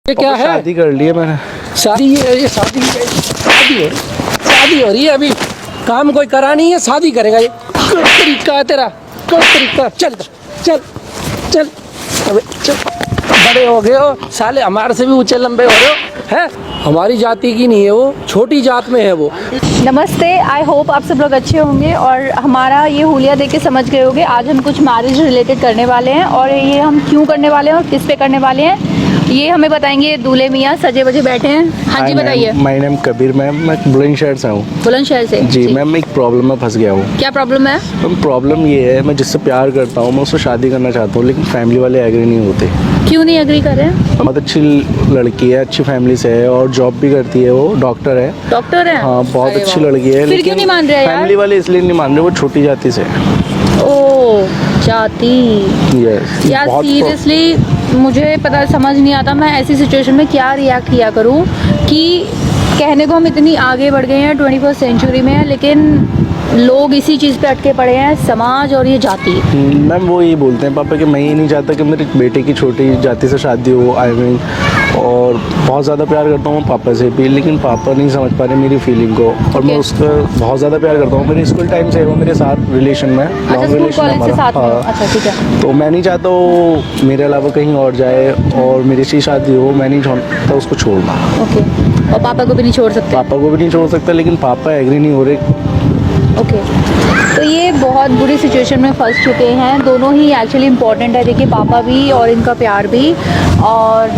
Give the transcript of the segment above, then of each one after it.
ये क्या है? शादी कर ली है मैंने। शादी ये शादी शादी हो रही है अभी। काम कोई करा नहीं है, शादी करेगा ये। कोई तरीका है तेरा, कोई तरीका। चल चल चल अबे चल। बड़े हो गए हो साले, हमारे से भी ऊंचे लंबे हो रहे हो हैं। हमारी जाति की नहीं है वो, छोटी जात में है वो। नमस्ते, आई होप आप सब लोग अच्छे होंगे और हमारा ये हुलिया देख के समझ गए होंगे। आज हम कुछ मैरिज रिलेटेड करने वाले हैं और ये हम क्यों करने वाले हैं और किस पे करने वाले हैं ये हमें बताएंगे दूल्हे मियाँ सजे बजे बैठे हैं। हाँ जी बताइए। माय नेम कबीर मैम, मैं बुलंदशहर से हूँ। बुलंदशहर से जी मैम, मैं एक प्रॉब्लम में फंस गया हूँ। क्या प्रॉब्लम है? मैम प्रॉब्लम ये है, मैं जिससे प्यार करता हूँ मैं उससे शादी करना चाहता हूँ, लेकिन फैमिली वाले एग्री नहीं होते। क्यों नहीं एग्री कर रहे हैं? बहुत अच्छी लड़की है, अच्छी फैमिली से है और जॉब भी करती है, वो डॉक्टर है। डॉक्टर है? हाँ बहुत अच्छी लड़की है। फिर क्यों नहीं मान रहे यार? फैमिली वाले इसलिए नहीं मान रहे, वो छोटी जाति से है। ओ जाति। यस यार सीरियसली मुझे पता समझ नहीं आता मैं ऐसी सिचुएशन में क्या रिएक्ट किया करूं कि कहने को हम इतनी आगे बढ़ गए हैं 21st सेंचुरी में, लेकिन लोग इसी चीज़ पे अटके पड़े हैं, समाज और ये जाति। मैम वो ये बोलते हैं पापा कि मैं ये नहीं चाहता कि मेरे बेटे की छोटी जाति से शादी हो। आई मीन और बहुत ज़्यादा प्यार करता हूँ पापा से भी, लेकिन पापा नहीं समझ पा रहे मेरी फीलिंग को। और मैं उसका बहुत ज़्यादा प्यार करता हूँ। मेरे स्कूल टाइम से वो मेरे साथ रिलेशन में, लॉन्ग रिलेशन है हमारा। हाँ। अच्छा ठीक है। तो मैं नहीं चाहता वो मेरे अलावा कहीं और जाए और मेरी से शादी हो। मैं नहीं चाहता उसको छोड़ना। ओके। और पापा को भी नहीं छोड़ सकते? पापा को भी नहीं छोड़ सकता, लेकिन पापा एग्री नहीं हो रहे। ओके तो ये बहुत बुरी सिचुएशन में फंस चुके हैं। दोनों ही एक्चुअली इम्पोर्टेंट है, देखिए पापा भी और इनका प्यार भी। और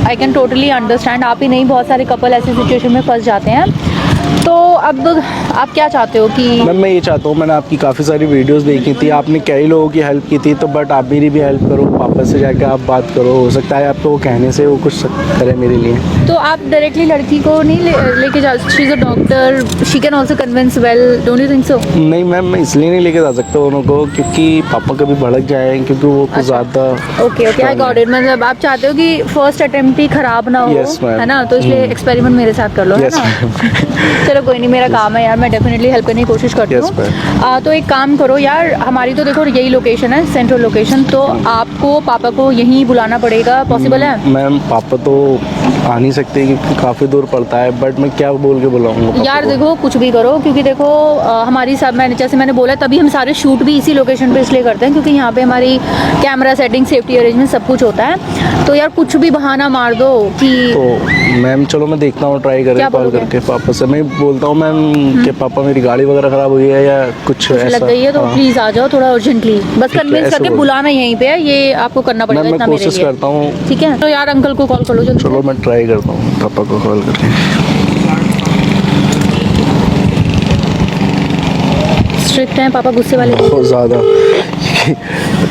आई कैन टोटली अंडरस्टैंड, आप ही नहीं बहुत सारे कपल ऐसी सिचुएशन में फंस जाते हैं। तो अब आप क्या चाहते हो कि? मैम मैं ये चाहता हूँ, मैंने आपकी काफ़ी सारी वीडियोस देखी थी, आपने कई लोगों की हेल्प की थी, तो बट आप मेरी भी हेल्प करो। पापा से जाकर आप बात करो, हो सकता है आपको वो कहने से वो कुछ करे मेरे लिए। तो आप डायरेक्टली लड़की को नहीं लेके जा? She is a doctor, she can also convince well, don't you think so? नहीं मैम, मैं इसलिए नहीं लेके जा सकता उनको क्योंकि पापा कभी भड़क जाए, क्योंकि वो कुछ ज़्यादा। Okay okay I got it. मतलब आप चाहते हो कि फर्स्ट अटेम्प्ट ही खराब ना हो, है ना? तो इसलिए एक्सपेरिमेंट मेरे साथ कर लो, है ना? चलो कोई नहीं, मेरा काम है यार, मैं डेफिनेटली हेल्प करने की कोशिश करती हूँ। तो एक काम करो यार, हमारी तो देखो यही लोकेशन है, सेंट्रल लोकेशन, तो आपको पापा को यहीं बुलाना पड़ेगा। पॉसिबल है? मैम पापा तो आ नहीं सकते क्योंकि काफ़ी दूर पड़ता है, बट मैं क्या बोल के बुलाऊंगा यार? देखो कुछ भी करो, क्योंकि देखो हमारी सब, मैंने जैसे मैंने बोला तभी हम सारे शूट भी इसी लोकेशन पे इसलिए करते हैं क्योंकि यहाँ पे हमारी कैमरा सेटिंग, सेफ्टी अरेंजमेंट सब कुछ होता है। तो यार कुछ भी बहाना मार दो कि। तो मैम चलो मैं देखता हूँ, ट्राई करें कॉल करके पापा से। मैं बोलता हूँ मैम कि पापा मेरी गाड़ी वगैरह ख़राब हुई है या कुछ ऐसा लग गई है, तो प्लीज़ आ जाओ थोड़ा अर्जेंटली, बस कन्विंस करके बुलाना यहीं पे है, ये आपको करना पड़ेगा इतना मेरे लिए। कोशिश करता हूँ। ठीक है तो यार अंकल को कॉल कर लो। चलो मैं ट्राई करता हूँ पापा को कॉल करके। स्ट्रिक्ट हैं पापा, गुस्से वाले बहुत ज़्यादा।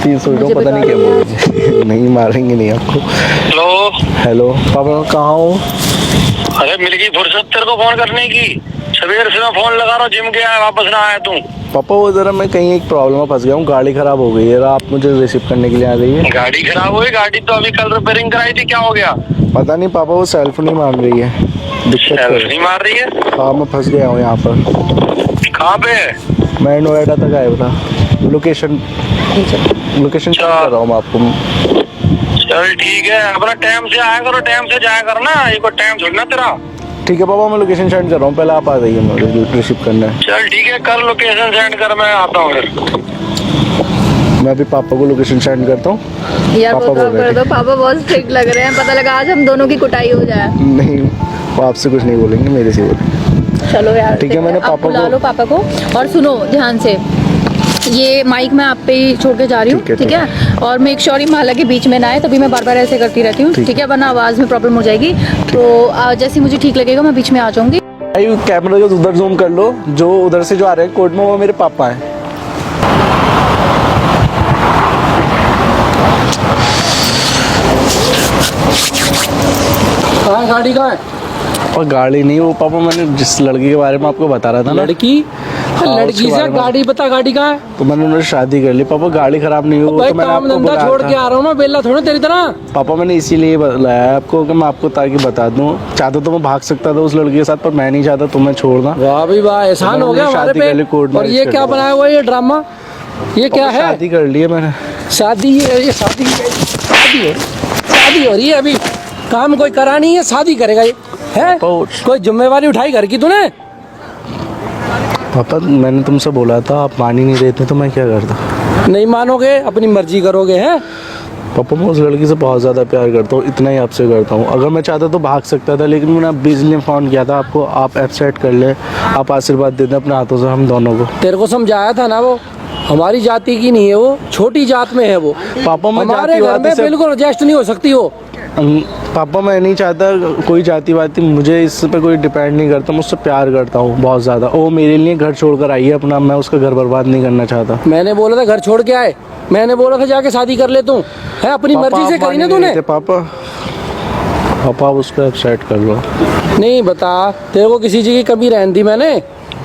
300 पता नहीं क्या बोलेंगे। नहीं मारेंगे नहीं आपको। हेलो हेलो पापा, कहाँ हो? अरे मिल गई फुर्सत तेरे को फोन करने की? सवेर से मैं फोन लगा रहा हूँ, जिम गया वापस ना आया तू। पापा वो ज़रा मैं कहीं एक प्रॉब्लम में फंस गया हूँ, गाड़ी ख़राब हो गई है, आप मुझे रिसीव करने के लिए आ जाइए। गाड़ी खराब हुई? गाड़ी तो अभी कल रिपेयरिंग कराई थी, क्या हो गया? पता नहीं पापा, वो सेल्फ नहीं मान रही है, दिक्कत सेल्फ नहीं मार रही है? हाँ मैं फंस गया हूँ यहाँ पर। कहाँ पे? मैं नोएडा तक आया था। लोकेशन शेयर कर रहा हूँ मैं आपको। चल ठीक है, अपना टाइम से आया करो, टाइम से जाया करना, ये कोई टाइम छोड़ना तेरा। ठीक है पापा, मैं लोकेशन सेंड कर रहा हूँ, पहले आप आ जाइए, मुझे रिसीव करना है। चल ठीक है, कर लोकेशन सेंड कर, मैं आता हूँ फिर। मैं अभी पापा को लोकेशन सेंड करता हूँ। यार वो कर दो, पापा बहुत स्ट्रिक्ट लग रहे हैं, पता लगा आज हम दोनों की कुटाई हो जाए। नहीं वो आपसे कुछ नहीं बोलेंगे, मेरे से बोलेंगे। चलो यार ठीक है, मैंने आप बुला लो पापा को। और सुनो ध्यान से, ये माइक मैं आप पे ही छोड़ के जा रही हूँ, ठीक है? और मेक श्योर ही माला के बीच में ना आए, तभी मैं बार बार ऐसे करती रहती हूँ, ठीक है? वरना आवाज़ में प्रॉब्लम हो जाएगी। तो जैसे मुझे ठीक लगेगा मैं बीच में आ जाऊँगी। कैमरा जो उधर जूम कर लो, जो उधर से जो आ रहे हैं कोर्ट में, वो मेरे पापा हैं। कहाँ गाड़ी कहाँ है? और गाड़ी नहीं, वो पापा मैंने जिस लड़की के बारे में आपको बता रहा था ना। लड़की? लड़की से गाड़ी बता, गाड़ी कहाँ है? तो मैंने उन्होंने शादी कर ली पापा, गाड़ी खराब नहीं हुई तो मैंने आपको धंधा छोड़ के आ रहा हूँ मैं, बेला थोड़ा तेरी तरह। पापा मैंने इसीलिए बुलाया आपको कि मैं आपको ताकि बता दूं। चाहता तो मैं भाग सकता था उस लड़की के साथ, पर मैं नहीं चाहता तुम्हें छोड़ना। वाह भी वाह, एहसान हो गया हमारे पे। और ये क्या बनाया हुआ ये ड्रामा, ये क्या है? शादी कर ली है मैंने। शादी? ये शादी हो रही है अभी। काम कोई करा नहीं है, शादी करेगा ये है? पापा कोई जिम्मेवारी उठाई घर की तूने? पापा मैंने तुमसे बोला था, आप मान ही नहीं रहे थे तो मैं क्या करता। नहीं मानोगे, अपनी मर्जी करोगे हैं? पापा मैं उस लड़की से बहुत ज़्यादा प्यार करता हूँ, इतना ही आपसे करता हूँ। अगर मैं चाहता तो भाग सकता था, लेकिन मैंने अब इसलिए फ़ोन किया था आपको, आप एक्सेप्ट कर ले, आप आशीर्वाद दे दें अपने हाथों से हम दोनों को। तेरे को समझाया था ना, वो हमारी जाति की नहीं है, वो छोटी जात में है वो। पापा मैं हमारे घर में बिल्कुल एडजस्ट नहीं हो सकती वो। पापा मैं नहीं चाहता कोई जाति वाति, मुझे इस पे कोई डिपेंड नहीं करता, मुझसे प्यार करता हूँ बहुत ज़्यादा। वो मेरे लिए घर छोड़कर आई है अपना, मैं उसका घर बर्बाद नहीं करना चाहता। मैंने बोला था घर छोड़ के आए, मैंने बोला था जाके शादी कर ले तू, है अपनी मर्जी से करी ना तूने। पापा पापा आप उसको एक्सेप्ट कर लो। नहीं बता, तेरे को किसी चीज की कमी रहन दी मैंने?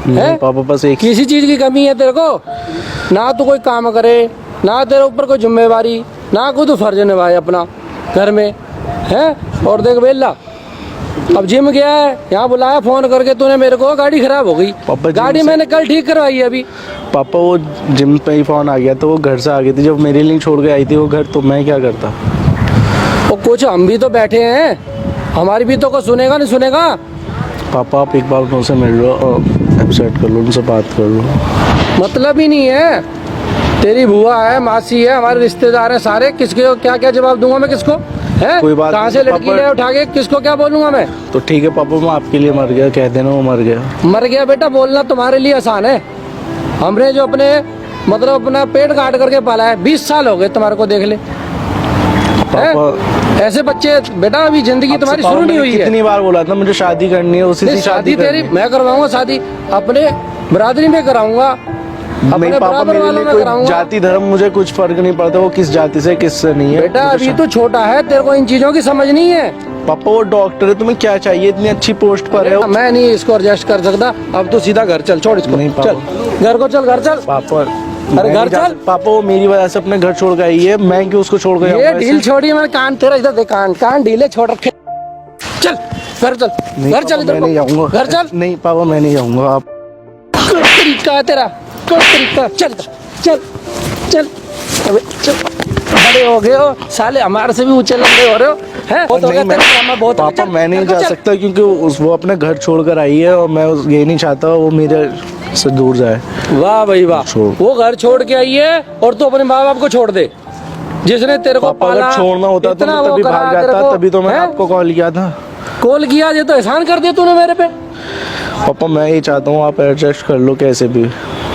है पापा बस एक किसी चीज की कमी है तेरे को? ना तू कोई काम करे, ना तेरे ऊपर कोई जिम्मेवारी, ना कोई तू फर्ज निभाए अपना घर में है। और देख बेला, अब जिम गया है, यहाँ बुलाया फोन करके तूने मेरे को, गाड़ी खराब हो गई। पापा गाड़ी मैंने कल ठीक करवाई है अभी। पापा वो जिम पे ही फोन आ गया, तो वो घर से आ गई थी, जब मेरे लिए छोड़ के आई थी वो घर, तो मैं क्या करता। वो कुछ हम भी तो बैठे हैं, हमारी भी तो कोई सुनेगा नहीं सुनेगा। पापा आप एक बार उनसे मिल लो और एक्सेप्ट कर लो, उनसे बात कर लो। मतलब ही नहीं है, तेरी बुआ है, मासी है, हमारे रिश्तेदार हैं सारे, किसके क्या क्या जवाब दूंगा मैं किसको है? कोई बात कहाँ से नहीं, लड़की पापा- ले उठा के किसको क्या बोलूंगा मैं? तो ठीक है पापा, मैं आपके लिए मर गया, कह देना वो मर गया। मर गया बेटा बोलना तुम्हारे लिए आसान है, हमने जो अपने मतलब अपना पेट काट करके पाला है, 20 साल हो गए तुम्हारे को, देख ले पापा ऐसे बच्चे बेटा, अभी जिंदगी तुम्हारी शुरू नहीं हुई है। कितनी बार बोला था मुझे शादी करनी है, उसी से शादी शादी तेरी करनी है। मैं करवाऊंगा, शादी अपने बरादरी में कराऊंगा, नहीं अपने पापा, बराबर मेरे वालों लिए में कोई कराऊंगा। जाति धर्म मुझे कुछ फर्क नहीं पड़ता, वो किस जाति से किससे नहीं है। बेटा मुझे अभी तो छोटा है, तेरे को इन चीजों की समझ नहीं है। पापा वो डॉक्टर है, तुम्हें क्या चाहिए, इतनी अच्छी पोस्ट पर है वो। मैं नहीं इसको एडजस्ट कर सकता, अब तो सीधा घर चल, छोड़ इसको। नहीं चल घर को, चल घर चल। पापा अरे मैं घर नहीं जा- चल। पापा वो मेरी वजह से अपने घर छोड़ के आई है, मैं क्यों उसको छोड़ के ये जाऊंगा ढील ऐसे? छोड़ी, मैं कान तेरा इधर देख, कान ढीले छोड़ रखे। चल घर चल, नहीं घर पापा, चल, इधर मैं नहीं को। जाऊंगा घर चल। नहीं पापा मैं नहीं जाऊंगा। आप कोई तरीका है तेरा, कोई तरीका? चल चल चल, अबे चल, बड़े हो गए हो साले, हमारे से भी ऊंचे लंबे हो रहे हो हैं? बहुत हो गया तेरा ड्रामा, बहुत हो गया। पापा चल, मैं नहीं घर को जा चल। सकता, क्योंकि वो अपने घर छोड़ कर आई है और मैं ये नहीं चाहता वो मेरे से दूर जाए। वाह भाई वाह, छोड़। वो घर छोड़ के आई है और तू अपने माँ बाप को छोड़ दे, जिसने तेरे को पापा पाला। अगर छोड़ना होता तो इतना मैं वो तभी करा भाग तेरे जाता, को, तभी तो मैंने हैं? आपको कॉल किया था। कॉल किया, ये तो एहसान कर दिया तूने मेरे पे। पापा मैं ये चाहता हूँ आप एडजस्ट कर लो कैसे भी,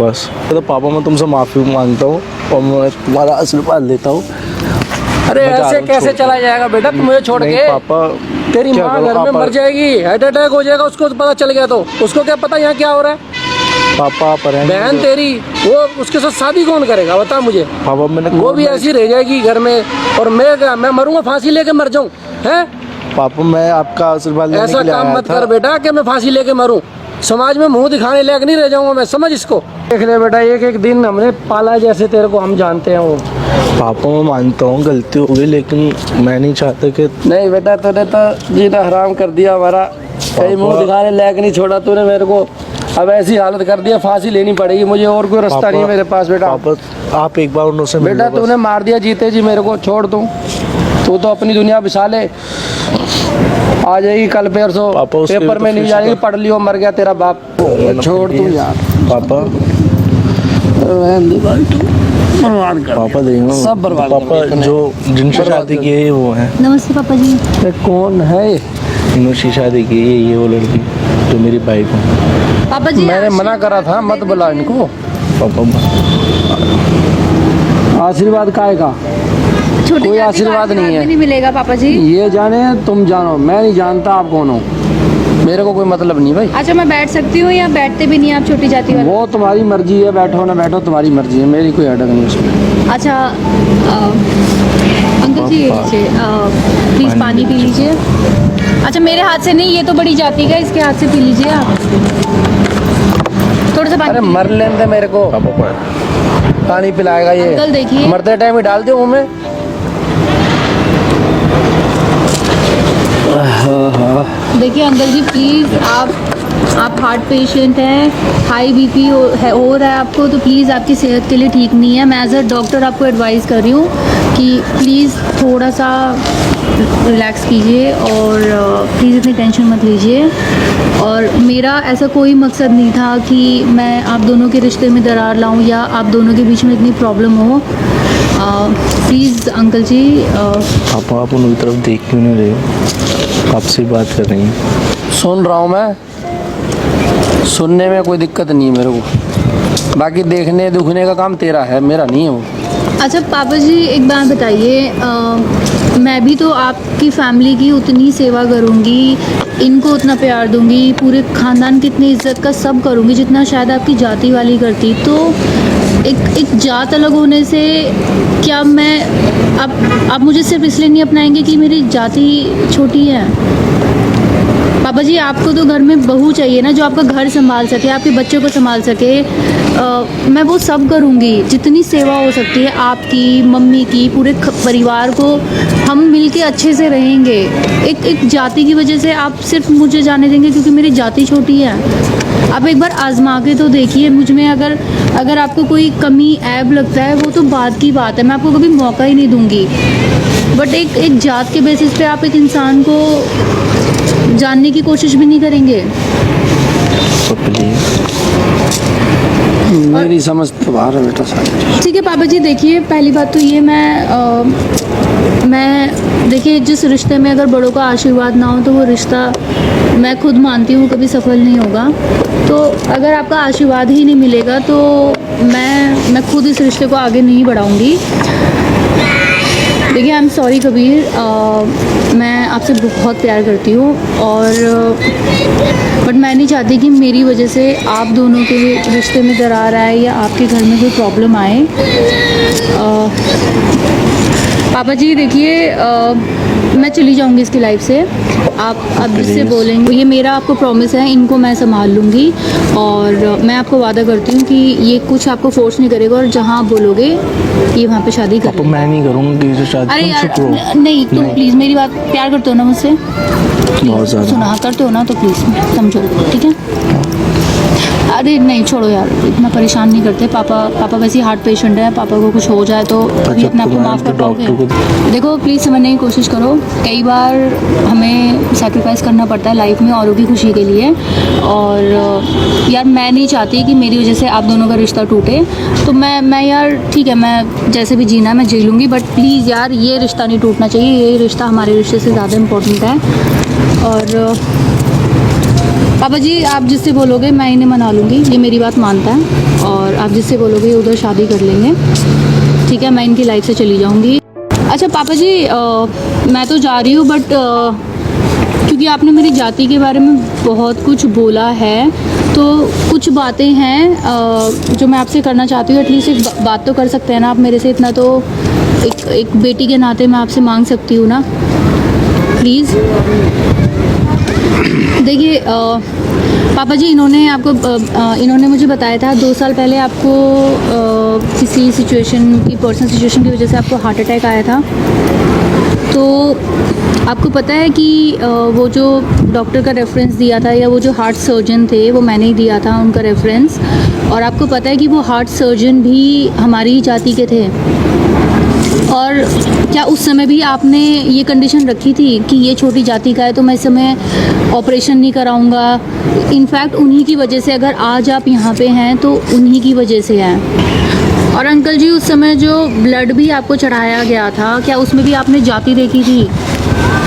बस। तो पापा मैं तुमसे माफ़ी मांगता हूँ और मैं तुम्हारा आशीर्वाद लेता हूँ। अरे मैं जा रहा ऐसे हूँ, कैसे छोड़। चला जाएगा बेटा तू मुझे छोड़ नहीं के? पापा तेरी क्या माँ करूं, घर में आप- मर जाएगी, हार्ट अटैक हो जाएगा, उसको पता चल गया तो उसको क्या पता यहाँ क्या हो रहा है? पापा आप रहेंगे बहन तो- तेरी, वो उसके साथ शादी कौन करेगा बता मुझे? पापा मैंने वो भी ऐसी रह जाएगी घर में, और मैं मरूंगा, फांसी लेके मर जाऊं हैं? पापा मैं आपका आशीर्वाद लेने ऐसा के लिए काम आया मत था। कर बेटा कि मैं फांसी लेके मरूं, समाज में मुंह दिखाने लायक नहीं रह जाऊंगा मैं, समझ इसको। देख ले बेटा, एक एक दिन हमने पाला जैसे तेरे को हम जानते हैं वो। पापा मैं मानता हूँ गलती हो गई, लेकिन मैं नहीं चाहता कि नहीं बेटा, तूने तो जीना हराम कर दिया हमारा, कहीं मुंह दिखाने लायक नहीं छोड़ा तूने मेरे को, अब ऐसी हालत कर दिया, फांसी लेनी पड़ेगी मुझे, और कोई रास्ता नहीं है मेरे पास बेटा। पापा आप एक बार उनसे मिल बेटा लो बस। तूने मार दिया जीते जी मेरे को, छोड़ तू तो अपनी दुनिया बसा ले, आ जाएगी कल परसों पापा, उसके पेपर भी में तो नहीं फीस जाएगी, का- पढ़ लियो मर गया तेरा बाप, छोड़ तू यार। पापा पापा देंगे सब बर्बाद कर पापा, दिया जो जिनसे शादी की है वो है, नमस्ते पापा जी। ये कौन है? इन्होंने शादी की है, ये वो लड़की जो मेरी बाइक है। पापा जी मैंने मना करा था मत बुला इनको। पापा आशीर्वाद काहे का? छोटी कोई जाति का आशीर्वाद नहीं है। भी नहीं मिलेगा पापा जी। ये जाने तुम जानो, मैं नहीं जानता आप कौन हो, मेरे को कोई मतलब नहीं भाई। अच्छा मैं बैठ सकती हूँ या बैठते भी नहीं आप छोटी जाति वाले? वो तुम्हारी मर्जी है, बैठो ना बैठो तुम्हारी मर्जी है, मेरी कोई अड़क नहीं उसमें। अच्छा अंकल जी ये लीजिए, प्लीज़ पानी पी लीजिए। अच्छा मेरे हाथ से नहीं, ये तो बड़ी जाति का, इसके हाथ से पी लीजिए आप, थोड़ा सा अरे पानी। मर लेने दे मेरे को, पापा पानी पिलाएगा ये। अंकल देखिए। मरते टाइम ही डाल दे मुंह में। देखिए अंकल जी प्लीज़, आप हार्ट पेशेंट हैं, हाई बीपी हो रहा है आपको, तो प्लीज़ आपकी सेहत के लिए ठीक नहीं है। मैं एज अ डॉक्टर आपको एडवाइस कर रही हूँ कि प्लीज़ थोड़ा सा रिलैक्स कीजिए और प्लीज़ इतनी टेंशन मत लीजिए। और मेरा ऐसा कोई मकसद नहीं था कि मैं आप दोनों के रिश्ते में दरार लाऊं या आप दोनों के बीच में इतनी प्रॉब्लम हो। प्लीज़ अंकल जी। पापा आप उनकी तरफ देख क्यों नहीं रहे, आपसे ही बात कर रही हैं। सुन रहा हूँ मैं, सुनने में कोई दिक्कत नहीं है मेरे को, बाकी देखने दुखने का काम तेरा है, मेरा नहीं है वो। अच्छा पापा जी एक बात बताइए, मैं भी तो आपकी फैमिली की उतनी सेवा करूँगी, इनको उतना प्यार दूँगी, पूरे ख़ानदान की इतनी इज्जत का सब करूँगी जितना शायद आपकी जाति वाली करती। तो एक जात अलग होने से क्या मैं आप मुझे सिर्फ इसलिए नहीं अपनाएंगे कि मेरी जाति छोटी है? पापा जी आपको तो घर में बहू चाहिए ना, जो आपका घर संभाल सके, आपके बच्चों को संभाल सके। मैं वो सब करूँगी, जितनी सेवा हो सकती है आपकी, मम्मी की, पूरे परिवार को हम मिलके अच्छे से रहेंगे। एक जाति की वजह से आप सिर्फ मुझे जाने देंगे क्योंकि मेरी जाति छोटी है? आप एक बार आजमा के तो देखिए मुझ में, अगर आपको कोई कमी ऐब लगता है वो तो बात की बात है, मैं आपको कभी मौका ही नहीं दूंगी। बट एक जात के बेसिस पे आप एक इंसान को जानने की कोशिश भी नहीं करेंगे। तो प्लीज़ मेरी समझ तो बाहर है बेटा सारी। ठीक है पापा जी, देखिए पहली बात तो ये मैं देखिए जिस रिश्ते में अगर बड़ों का आशीर्वाद ना हो तो वो रिश्ता मैं खुद मानती हूँ कभी सफल नहीं होगा। तो अगर आपका आशीर्वाद ही नहीं मिलेगा तो मैं खुद इस रिश्ते को आगे नहीं बढ़ाऊँगी। देखिए आई एम सॉरी कबीर, मैं आपसे बहुत प्यार करती हूँ और बट मैं नहीं चाहती कि मेरी वजह से आप दोनों के रिश्ते में दरार आए या आपके घर में कोई प्रॉब्लम आए। पापा जी देखिए मैं चली जाऊंगी इसकी लाइफ से, आप जिससे बोलेंगे ये मेरा आपको प्रॉमिस है, इनको मैं संभाल लूँगी और मैं आपको वादा करती हूँ कि ये कुछ आपको फोर्स नहीं करेगा और जहाँ आप बोलोगे ये वहाँ पे शादी कर। पापा मैं नहीं करूँगी ये शादी। अरे यार नहीं तुम प्लीज़ मेरी बात, प्यार करते हो ना मुझसे? बहुत ज़्यादा सुना करते हो ना तो प्लीज़ समझो, ठीक है? अरे नहीं छोड़ो यार, इतना परेशान नहीं करते। पापा वैसे ही हार्ट पेशेंट है, पापा को कुछ हो जाए तो अभी अपने आप को माफ़ कर पाओगे? देखो प्लीज़ समझने की कोशिश करो, कई बार हमें सैक्रिफाइस करना पड़ता है लाइफ में औरों की खुशी के लिए। और यार मैं नहीं चाहती कि मेरी वजह से आप दोनों का रिश्ता टूटे। तो मैं यार ठीक है, मैं जैसे भी जीना है मैं जी लूँगी, बट प्लीज़ यार ये रिश्ता नहीं टूटना चाहिए। ये रिश्ता हमारे रिश्ते से ज़्यादा इम्पोर्टेंट है। और पापा जी आप जिससे बोलोगे मैं इन्हें मना लूँगी, ये मेरी बात मानता है। और आप जिससे बोलोगे उधर शादी कर लेंगे, ठीक है? मैं इनकी लाइफ से चली जाऊँगी। अच्छा पापा जी मैं तो जा रही हूँ, बट क्योंकि आपने मेरी जाति के बारे में बहुत कुछ बोला है तो कुछ बातें हैं जो मैं आपसे करना चाहती हूँ। एटलीस्ट एक बात तो कर सकते हैं ना आप मेरे से, इतना तो एक बेटी के नाते मैं आपसे मांग सकती हूँ ना, प्लीज़। देखिए पापा जी इन्होंने मुझे बताया था 2 साल पहले आपको किसी सिचुएशन की, पर्सनल सिचुएशन की वजह से आपको हार्ट अटैक आया था। तो आपको पता है कि वो जो डॉक्टर का रेफरेंस दिया था या वो जो हार्ट सर्जन थे वो मैंने ही दिया था उनका रेफरेंस। और आपको पता है कि वो हार्ट सर्जन भी हमारी ही जाति के थे। और क्या उस समय भी आपने ये कंडीशन रखी थी कि ये छोटी जाति का है तो मैं इस समय ऑपरेशन नहीं कराऊंगा? इनफैक्ट उन्हीं की वजह से अगर आज आप यहाँ पे हैं तो उन्हीं की वजह से है। और अंकल जी उस समय जो ब्लड भी आपको चढ़ाया गया था, क्या उसमें भी आपने जाति देखी थी?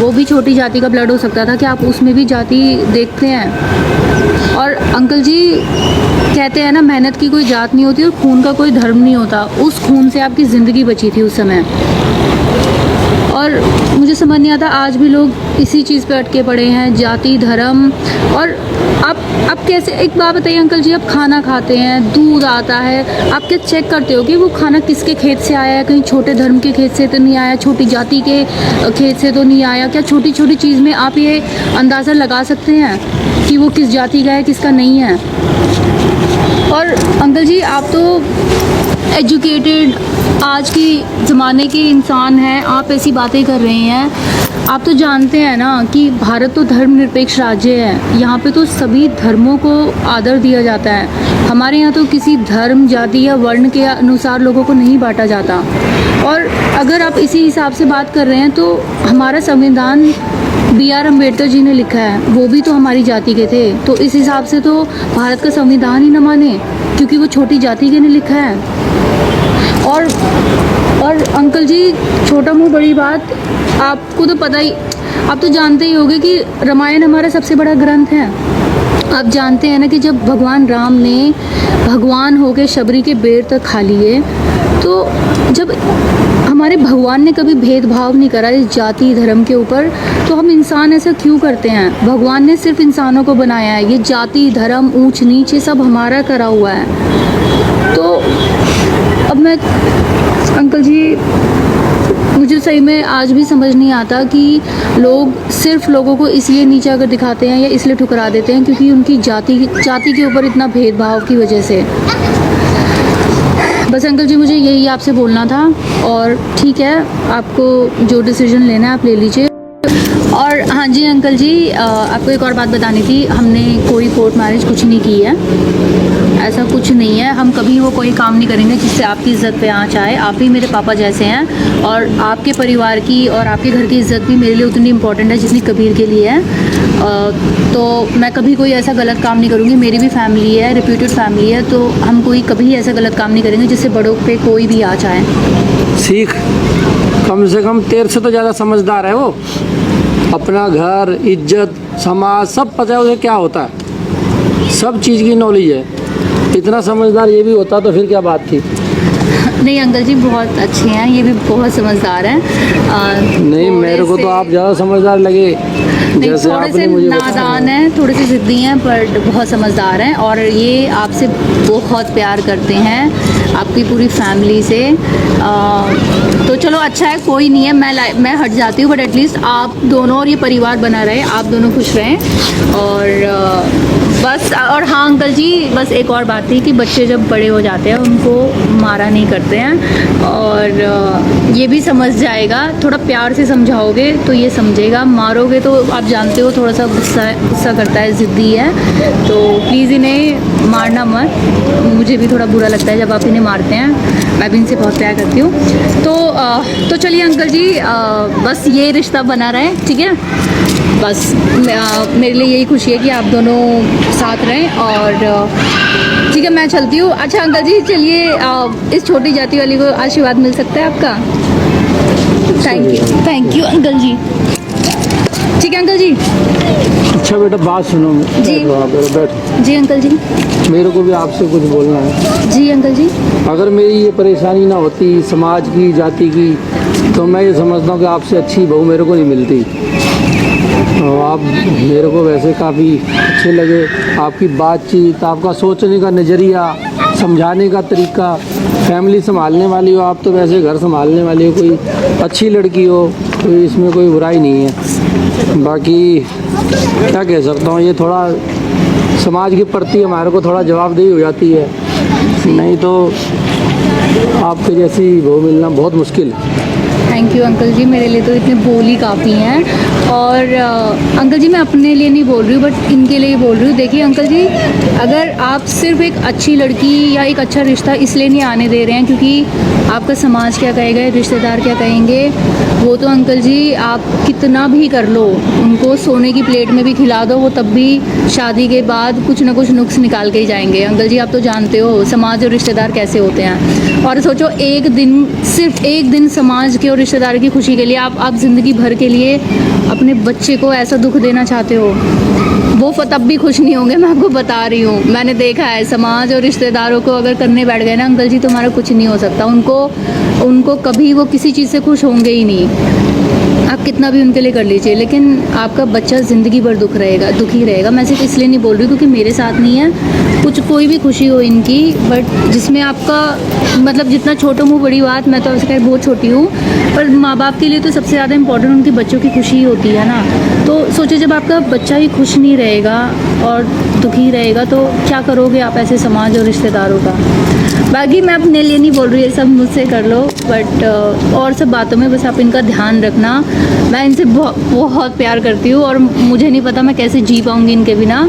वो भी छोटी जाति का ब्लड हो सकता था, क्या आप उसमें भी जाति देखते हैं? और अंकल जी कहते हैं ना मेहनत की कोई जात नहीं होती और खून का कोई धर्म नहीं होता। उस खून से आपकी ज़िंदगी बची थी उस समय। और मुझे समझ नहीं आता आज भी लोग इसी चीज़ पे अटके पड़े हैं, जाति धर्म। और आप कैसे, एक बात बताइए अंकल जी, आप खाना खाते हैं, दूध आता है, आप क्या चेक करते हो कि वो खाना किसके खेत से आया है? कहीं छोटे धर्म के खेत से तो नहीं आया, छोटी जाति के खेत से तो नहीं आया? क्या छोटी छोटी चीज़ में आप ये अंदाज़ा लगा सकते हैं कि वो किस जाति का है किसका नहीं है? और अंकल जी आप तो एजुकेटेड आज के ज़माने के इंसान हैं, आप ऐसी बातें कर रहे हैं। आप तो जानते हैं ना कि भारत तो धर्मनिरपेक्ष राज्य है। यहाँ पे तो सभी धर्मों को आदर दिया जाता है। हमारे यहाँ तो किसी धर्म, जाति या वर्ण के अनुसार लोगों को नहीं बांटा जाता। और अगर आप इसी हिसाब से बात कर रहे हैं तो हमारा संविधान B.R. अम्बेडकर जी ने लिखा है, वो भी तो हमारी जाति के थे। तो इस हिसाब से तो भारत का संविधान ही न माने क्योंकि वो छोटी जाति के ने लिखा है। और अंकल जी, छोटा मुंह बड़ी बात, आपको तो पता ही, आप तो जानते ही होंगे कि रामायण हमारा सबसे बड़ा ग्रंथ है। आप जानते हैं ना कि जब भगवान राम ने भगवान होके शबरी के बेर तक खा लिए, तो जब हमारे भगवान ने कभी भेदभाव नहीं करा इस जाति धर्म के ऊपर, तो हम इंसान ऐसा क्यों करते हैं? भगवान ने सिर्फ इंसानों को बनाया है, ये जाति धर्म ऊंच नीच ये सब हमारा करा हुआ है। तो अब मैं अंकल जी, मुझे सही में आज भी समझ नहीं आता कि लोग सिर्फ लोगों को इसलिए नीचा कर दिखाते हैं या इसलिए ठुकरा देते हैं क्योंकि उनकी जाति के ऊपर इतना भेदभाव की वजह से। बस अंकल जी, मुझे यही आपसे बोलना था। और ठीक है, आपको जो डिसीजन लेना है आप ले लीजिए। और हाँ जी अंकल जी, आपको एक और बात बतानी थी। हमने कोई कोर्ट मैरिज कुछ नहीं की है, ऐसा कुछ नहीं है। हम कभी वो कोई काम नहीं करेंगे जिससे आपकी इज़्ज़त पे आँच आए। आप भी मेरे पापा जैसे हैं और आपके परिवार की और आपके घर की इज़्ज़त भी मेरे लिए उतनी इम्पोर्टेंट है जितनी कबीर के लिए है। तो मैं कभी कोई ऐसा गलत काम नहीं करूँगी। मेरी भी फैमिली है, रिप्यूटेड फैमिली है, तो हम कभी ऐसा गलत काम नहीं करेंगे जिससे बड़ों पे कोई भी आँच आए। सीख, कम से कम तेरे से तो ज़्यादा समझदार है वो। अपना घर, इज्जत, समाज सब पता है उसे क्या होता है, सब चीज़ की नॉलेज है। इतना समझदार ये भी होता तो फिर क्या बात थी। नहीं अंकल जी, बहुत अच्छे हैं, ये भी बहुत समझदार हैं। नहीं, मेरे को तो आप ज़्यादा समझदार लगे। जैसे थोड़े से नादान हैं, थोड़े से ज़िद्दी हैं, पर बहुत समझदार हैं और ये आपसे बहुत प्यार करते हैं, आपकी पूरी फैमिली से। तो चलो अच्छा है, कोई नहीं है, मैं हट जाती हूँ, बट एटलीस्ट आप दोनों और ये परिवार बना रहे, आप दोनों खुश रहें। और बस, और हाँ अंकल जी, बस एक और बात थी कि बच्चे जब बड़े हो जाते हैं उनको मारा नहीं करते हैं, और ये भी समझ जाएगा। थोड़ा प्यार से समझाओगे तो ये समझेगा, मारोगे तो आप जानते हो थोड़ा सा गुस्सा करता है, ज़िद्दी है। तो प्लीज़ इन्हें मारना मत, मुझे भी थोड़ा बुरा लगता है जब आप इन्हें मारते हैं। मैं भी इनसे बहुत प्यार करती हूँ। तो चलिए अंकल जी, बस ये रिश्ता बना रहे, ठीक है। बस मेरे लिए यही खुशी है कि आप दोनों साथ रहें। और ठीक है, मैं चलती हूँ। अच्छा अंकल जी, चलिए, इस छोटी जाति वाली को आशीर्वाद मिल सकता है आपका? थैंक यू अंकल जी। ठीक है अंकल जी। अच्छा बेटा, बात सुनो। जी। बैठ। जी अंकल जी। मेरे को भी आपसे कुछ बोलना है। जी अंकल जी। अगर मेरी ये परेशानी ना होती समाज की, जाति की, तो मैं ये समझता हूँ कि आपसे अच्छी बहू मेरे को नहीं मिलती। तो आप मेरे को वैसे काफ़ी अच्छे लगे, आपकी बातचीत, आपका सोचने का नज़रिया, समझाने का तरीका, फैमिली संभालने वाली हो आप, तो वैसे घर संभालने वाली हो, कोई अच्छी लड़की हो, तो इसमें कोई बुराई नहीं है। बाकी क्या कह सकता हूँ, ये थोड़ा समाज के प्रति हमारे को थोड़ा जवाबदेही हो जाती है, नहीं तो आपके जैसी बहू मिलना बहुत मुश्किल है। थैंक यू अंकल जी, मेरे लिए तो इतने बोल ही काफ़ी हैं। और अंकल जी, मैं अपने लिए नहीं बोल रही हूँ, बट इनके लिए ही बोल रही हूँ। देखिए अंकल जी, अगर आप सिर्फ एक अच्छी लड़की या एक अच्छा रिश्ता इसलिए नहीं आने दे रहे हैं क्योंकि आपका समाज क्या कहेगा, रिश्तेदार क्या कहेंगे, वो तो अंकल जी आप कितना भी कर लो, उनको सोने की प्लेट में भी खिला दो, वो तब भी शादी के बाद कुछ ना कुछ नुक्स निकाल के ही जाएंगे। अंकल जी, आप तो जानते हो समाज और रिश्तेदार कैसे होते हैं। और सोचो, एक दिन, सिर्फ एक दिन समाज के और रिश्तेदार की खुशी के लिए आप ज़िंदगी भर के लिए अपने बच्चे को ऐसा दुख देना चाहते हो, वो तब भी खुश नहीं होंगे। मैं आपको बता रही हूँ, मैंने देखा है, समाज और रिश्तेदारों को अगर करने बैठ गए ना अंकल जी, तो हमारा कुछ नहीं हो सकता। उनको कभी वो किसी चीज़ से खुश होंगे ही नहीं। आप कितना भी उनके लिए कर लीजिए, लेकिन आपका बच्चा ज़िंदगी भर दुखी रहेगा। मैं सिर्फ इसलिए नहीं बोल रही क्योंकि मेरे साथ नहीं है, कोई भी खुशी हो इनकी, बट जिसमें आपका मतलब जितना छोटा मुँह बड़ी बात, मैं तो उससे बहुत छोटी हूँ, पर माँ बाप के लिए तो सबसे ज़्यादा इम्पोर्टेंट उनके बच्चों की खुशी होती है ना। तो सोचिए जब आपका बच्चा ही खुश नहीं रहेगा और दुखी रहेगा तो क्या करोगे आप ऐसे समाज और रिश्तेदारों का। बाकी मैं अपने लिए नहीं बोल रही, ये सब मुझसे कर लो, बट और सब बातों में बस आप इनका ध्यान रखना। मैं इनसे बहुत प्यार करती हूँ और मुझे नहीं पता मैं कैसे जी पाऊँगी इनके बिना।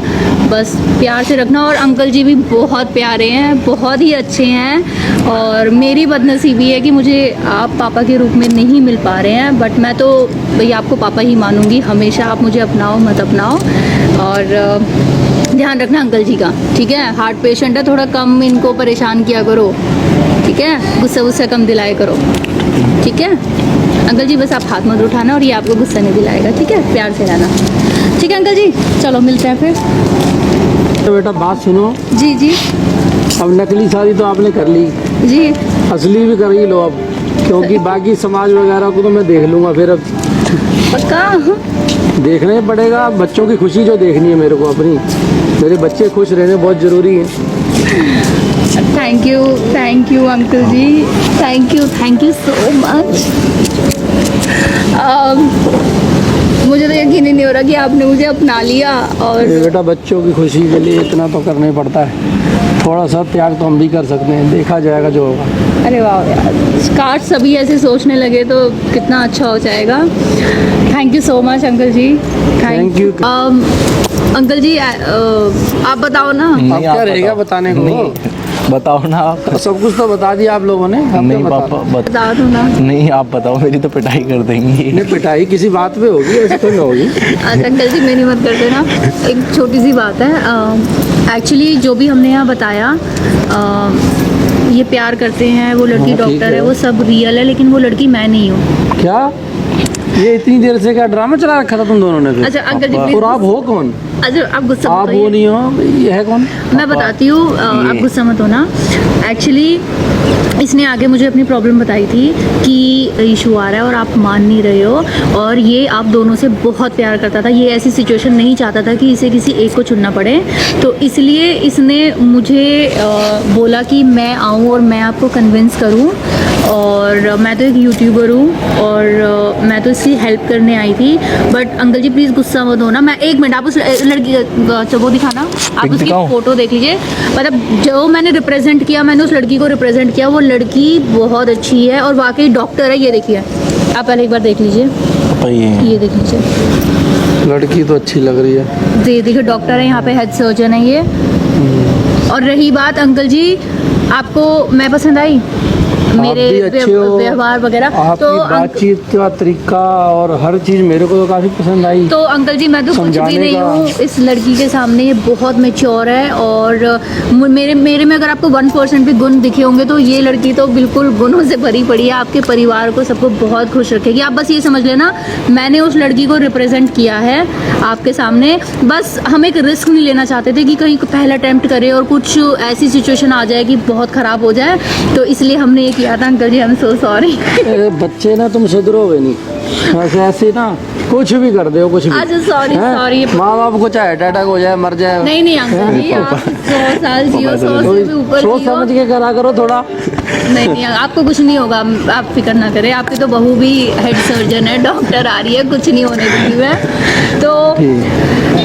बस प्यार से रखना। और अंकल जी भी बहुत प्यारे हैं, बहुत ही अच्छे हैं। और मेरी बदनसीबी है कि मुझे आप पापा के रूप में नहीं मिल पा रहे हैं, बट मैं तो भैया आपको पापा ही मानूंगी हमेशा। आप मुझे अपनाओ मत अपनाओ। और ध्यान रखना अंकल जी का, ठीक है। हार्ट पेशेंट है, थोड़ा कम इनको परेशान किया करो, ठीक है। गुस्सा वुस्सा कम दिलाया करो, ठीक है। अंकल जी बस आप हाथ मत उठाना और ये आपको गुस्सा नहीं दिलाएगा, ठीक है। प्यार से रहना, ठीक है अंकल जी। चलो मिलते हैं फिर। तो बेटा बात सुनो, जी जी अब नकली शादी तो आपने कर ली, जी। असली भी कर ही लो अब, क्योंकि बाकी समाज वगैरह को तो मैं देख लूँगा फिर। अब पक्का देखना ही पड़ेगा, बच्चों की खुशी जो देखनी है मेरे को अपनी। मेरे बच्चे खुश रहने बहुत ज़रूरी है। थैंक यू अंकल जी, थैंक यू सो मच। मुझे तो यकीन ही नहीं हो रहा कि आपने मुझे अपना लिया। और ये बेटा बच्चों की खुशी के लिए इतना तो करना ही पड़ता है। थोड़ा सा त्याग तो हम भी कर सकते हैं, देखा जाएगा जो होगा। अरे वाह यार, काश सभी ऐसे सोचने लगे तो कितना अच्छा हो जाएगा। Thank you so much uncle ji, Thank you. Uncle ji आप बताओ ना। अब क्या रहेगा बताने को? नहीं, बताओ ना आप। सब कुछ तो बता दिया आप लोगों ने। हम नहीं क्या बता पापा बता दो ना। नहीं आप बताओ, मेरी तो पिटाई कर देंगी। नहीं, पिटाई किसी बात पे होगी, ऐसे तो नहीं होगी। अच्छा अंकल जी मेरी मत कर देना। एक छोटी सी बात है, एक्चुअली जो भी हमने यहाँ बताया, ये प्यार करते हैं, वो लड़की हाँ, ठीक डॉक्टर है, है। वो सब रियल है, लेकिन वो लड़की मैं नहीं हूँ। क्या ये इतनी देर से क्या ड्रामा चला रखा था तुम दोनों ने फिर? अच्छा अंकल जी और प्लीज। आप हो कौन? अच्छा आप गुस्सा आप मत वो होइए। नहीं हो, ये है कौन? मैं बताती हूँ, आप गुस्सा मत होना। एक्चुअली इसने आगे मुझे अपनी प्रॉब्लम बताई थी कि इशू आ रहा है और आप मान नहीं रहे हो, और ये आप दोनों से बहुत प्यार करता था। ये ऐसी सिचुएशन नहीं चाहता था कि इसे किसी एक को चुनना पड़े, तो इसलिए इसने मुझे बोला कि मैं आऊँ और मैं आपको कन्विंस करूँ। और मैं तो एक यूट्यूबर हूँ और मैं तो इसकी हेल्प करने आई थी। बट अंकल जी प्लीज़ गुस्सा मत होना। मैं एक मिनट, आप उस लड़की का वो दिखाना, आप उसकी दिखाऊं? फ़ोटो देख लीजिए। मतलब जो मैंने रिप्रेजेंट किया, मैंने उस लड़की को रिप्रेजेंट किया। वो लड़की बहुत अच्छी है और वाकई डॉक्टर है। ये देखिए, आप पहले एक बार देख लीजिए, पापा ये देख लीजिए। लड़की तो अच्छी लग रही है। जी देखिए, डॉक्टर है, यहाँ पे हेड सर्जन है ये। और रही बात अंकल जी, आपको मैं पसंद आई, मेरे आप भी अच्छे हो, व्यवहार वगैरह, आपकी तो बातचीत का तरीका और हर चीज मेरे को तो काफी पसंद आई। तो अंकल जी मैं तो कुछ भी समझाने नहीं का। हूँ इस लड़की के सामने। ये बहुत मेच्योर है और मेरे में अगर आपको 1% भी गुण दिखे होंगे तो ये लड़की तो बिल्कुल गुणों से भरी पड़ी है। आपके परिवार को सबको बहुत खुश रखेगी। आप बस ये समझ लेना, मैंने उस लड़की को रिप्रेजेंट किया है आपके सामने। बस हम एक रिस्क नहीं लेना चाहते थे कि कहीं पहला अटेम्प्ट करे और कुछ ऐसी सिचुएशन आ जाए कि बहुत ख़राब हो जाए, तो इसलिए हमने ये किया था। अंकल जी आई एम सो सॉरी। बच्चे ना तुम सुधरोगे नहीं, ऐसे ऐसे ना कुछ भी कर दो, कुछ भी। अच्छा सॉरी हैं? सॉरी। माँ बाप को चाहे अटैक हो जाए, मर जाए, नहीं नहीं अंकल जी, आप 100 साल जियो, 100 से भी ऊपर सोच जियो। समझ के करा करो थोड़ा। नहीं नहीं आपको कुछ नहीं होगा, आप फिक्र ना करें। आपकी तो बहू भी हेड सर्जन है, डॉक्टर आ रही है, कुछ नहीं होने दूंगी मैं। तो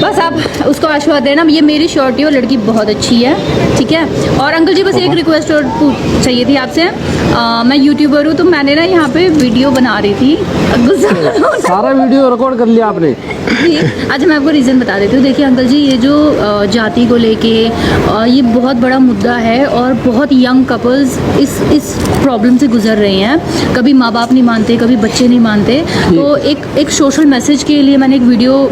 बस आप उसको आशीर्वाद देना। ये मेरी श्योरिटी, वो लड़की बहुत अच्छी है, ठीक है। और अंकल जी बस एक रिक्वेस्ट और चाहिए थी आपसे। मैं यूट्यूबर हूँ, तो मैंने ना यहाँ पे वीडियो बना रही थी। सारा वीडियो रिकॉर्ड कर लिया आपने? जी अच्छा मैं आपको रीज़न बता देती हूँ। देखिए अंकल जी, ये जो जाति को लेके ये बहुत बड़ा मुद्दा है और बहुत यंग कपल्स इस प्रॉब्लम से गुजर रहे हैं। कभी माँ बाप नहीं मानते, कभी बच्चे नहीं मानते। तो एक सोशल मैसेज के लिए मैंने एक वीडियो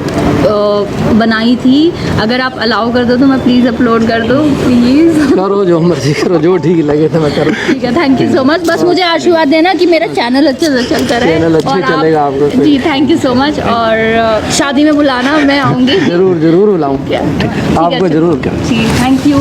बनाई थी। अगर आप अलाउ कर दो तो मैं प्लीज़ अपलोड कर दूँ, प्लीज़। करो जो मर्जी करो, जो ठीक लगे तो मैं करूँ। ठीक है, थैंक यू सो मच। बस मुझे आशीर्वाद देना कि मेरा चैनल अच्छे से चलता रहे। चैनल अच्छे और चलेगा आपको। जी थैंक यू सो मच। और शादी में बुलाना, मैं आऊँगी। जरूर जरूर बुलाऊँ, ठीक है, आपको जरूर। जी थैंक यू।